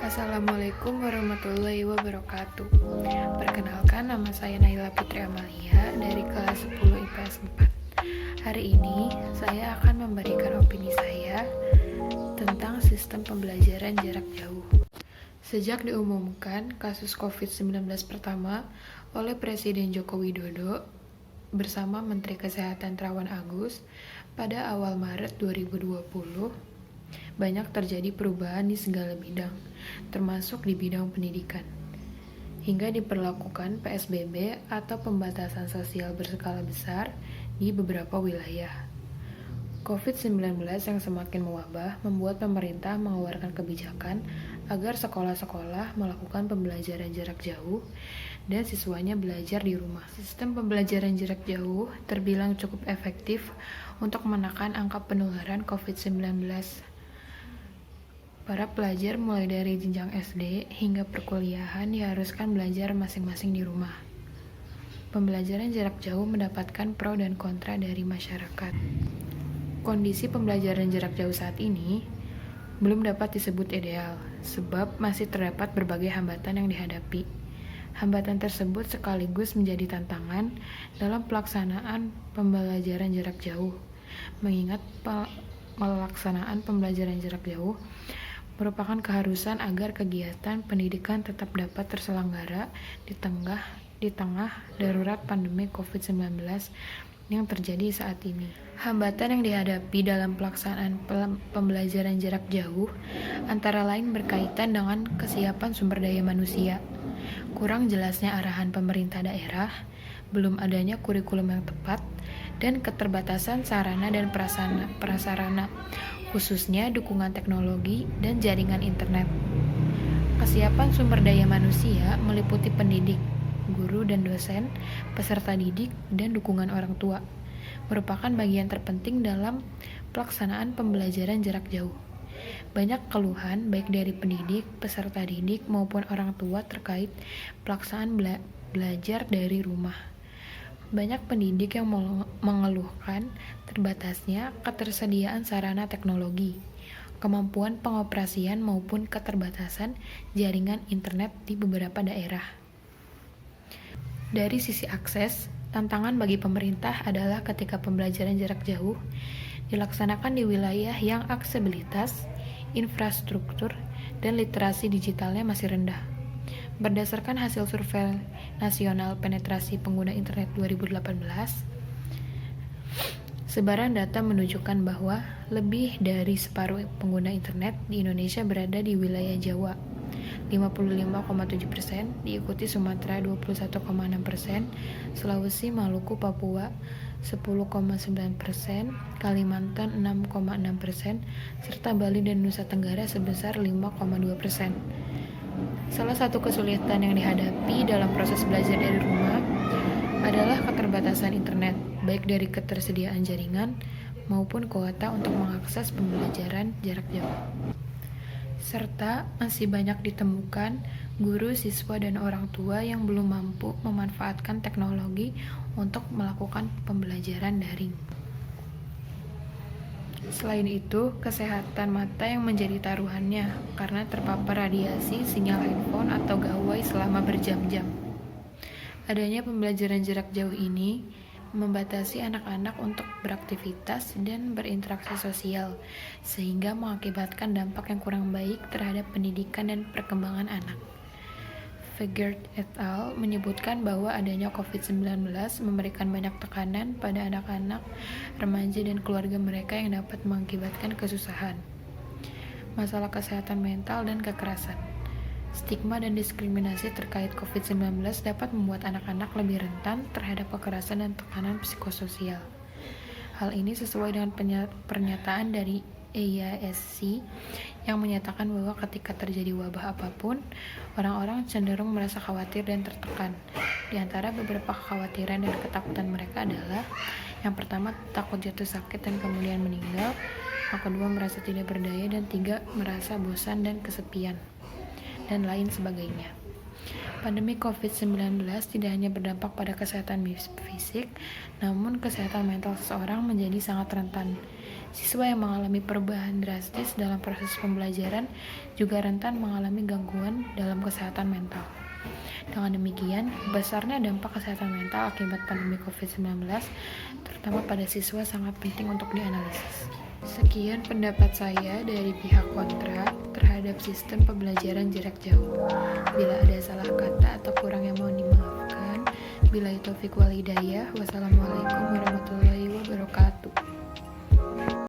Assalamualaikum warahmatullahi wabarakatuh. Perkenalkan, nama saya Naila Putri Amalia dari kelas 10 IPS 4. Hari ini saya akan memberikan opini saya tentang sistem pembelajaran jarak jauh. Sejak diumumkan kasus COVID-19 pertama oleh Presiden Joko Widodo bersama Menteri Kesehatan Terawan Agus pada awal Maret 2020, banyak terjadi perubahan di segala bidang, termasuk di bidang pendidikan, hingga diperlakukan PSBB atau pembatasan sosial berskala besar di beberapa wilayah. COVID-19 yang semakin mewabah membuat pemerintah mengeluarkan kebijakan agar sekolah-sekolah melakukan pembelajaran jarak jauh dan siswanya belajar di rumah. Sistem pembelajaran jarak jauh terbilang cukup efektif untuk menekan angka penularan COVID-19. Para pelajar mulai dari jenjang SD hingga perkuliahan diharuskan belajar masing-masing di rumah. Pembelajaran jarak jauh mendapatkan pro dan kontra dari masyarakat. Kondisi pembelajaran jarak jauh saat ini belum dapat disebut ideal, sebab masih terdapat berbagai hambatan yang dihadapi. Hambatan tersebut sekaligus menjadi tantangan dalam pelaksanaan pembelajaran jarak jauh, mengingat pelaksanaan pembelajaran jarak jauh merupakan keharusan agar kegiatan pendidikan tetap dapat terselenggara di tengah darurat pandemi COVID-19 yang terjadi saat ini. Hambatan yang dihadapi dalam pelaksanaan pembelajaran jarak jauh antara lain berkaitan dengan kesiapan sumber daya manusia, kurang jelasnya arahan pemerintah daerah, belum adanya kurikulum yang tepat, dan keterbatasan sarana dan prasarana, khususnya dukungan teknologi dan jaringan internet. Kesiapan sumber daya manusia meliputi pendidik, guru dan dosen, peserta didik, dan dukungan orang tua, merupakan bagian terpenting dalam pelaksanaan pembelajaran jarak jauh. Banyak keluhan baik dari pendidik, peserta didik, maupun orang tua terkait pelaksanaan belajar dari rumah. Banyak pendidik yang mengeluhkan terbatasnya ketersediaan sarana teknologi, kemampuan pengoperasian maupun keterbatasan jaringan internet di beberapa daerah. Dari sisi akses, tantangan bagi pemerintah adalah ketika pembelajaran jarak jauh dilaksanakan di wilayah yang aksesibilitas, infrastruktur, dan literasi digitalnya masih rendah. Berdasarkan hasil survei nasional penetrasi pengguna internet 2018, sebaran data menunjukkan bahwa lebih dari separuh pengguna internet di Indonesia berada di wilayah Jawa, 55,7%, diikuti Sumatera 21,6%, Sulawesi, Maluku, Papua 10,9%, Kalimantan 6,6%, serta Bali dan Nusa Tenggara sebesar 5,2%. Salah satu kesulitan yang dihadapi dalam proses belajar dari rumah adalah keterbatasan internet, baik dari ketersediaan jaringan maupun kuota untuk mengakses pembelajaran jarak jauh. Serta masih banyak ditemukan guru, siswa, dan orang tua yang belum mampu memanfaatkan teknologi untuk melakukan pembelajaran daring. Selain itu, kesehatan mata yang menjadi taruhannya karena terpapar radiasi sinyal handphone atau gawai selama berjam-jam. Adanya pembelajaran jarak jauh ini membatasi anak-anak untuk beraktivitas dan berinteraksi sosial, sehingga mengakibatkan dampak yang kurang baik terhadap pendidikan dan perkembangan anak. Fegert et al. Menyebutkan bahwa adanya COVID-19 memberikan banyak tekanan pada anak-anak, remaja, dan keluarga mereka yang dapat mengakibatkan kesusahan, masalah kesehatan mental, dan kekerasan. Stigma dan diskriminasi terkait COVID-19 dapat membuat anak-anak lebih rentan terhadap kekerasan dan tekanan psikososial. Hal ini sesuai dengan pernyataan dari EISC yang menyatakan bahwa ketika terjadi wabah apapun, orang-orang cenderung merasa khawatir dan tertekan. Di antara beberapa kekhawatiran dan ketakutan mereka adalah: yang pertama, takut jatuh sakit dan kemudian meninggal; yang kedua, merasa tidak berdaya; dan tiga, merasa bosan dan kesepian, dan lain sebagainya. Pandemi COVID-19 tidak hanya berdampak pada kesehatan fisik, namun kesehatan mental seseorang menjadi sangat rentan. Siswa yang mengalami perubahan drastis dalam proses pembelajaran juga rentan mengalami gangguan dalam kesehatan mental. Dengan demikian, besarnya dampak kesehatan mental akibat pandemi COVID-19, terutama pada siswa, sangat penting untuk dianalisis. Sekian pendapat saya dari pihak kontra terhadap sistem pembelajaran jarak jauh. Bila ada salah kata atau kurang yang mohon dimaafkan. Billahi taufiq wal hidayah. Wassalamualaikum warahmatullahi wabarakatuh.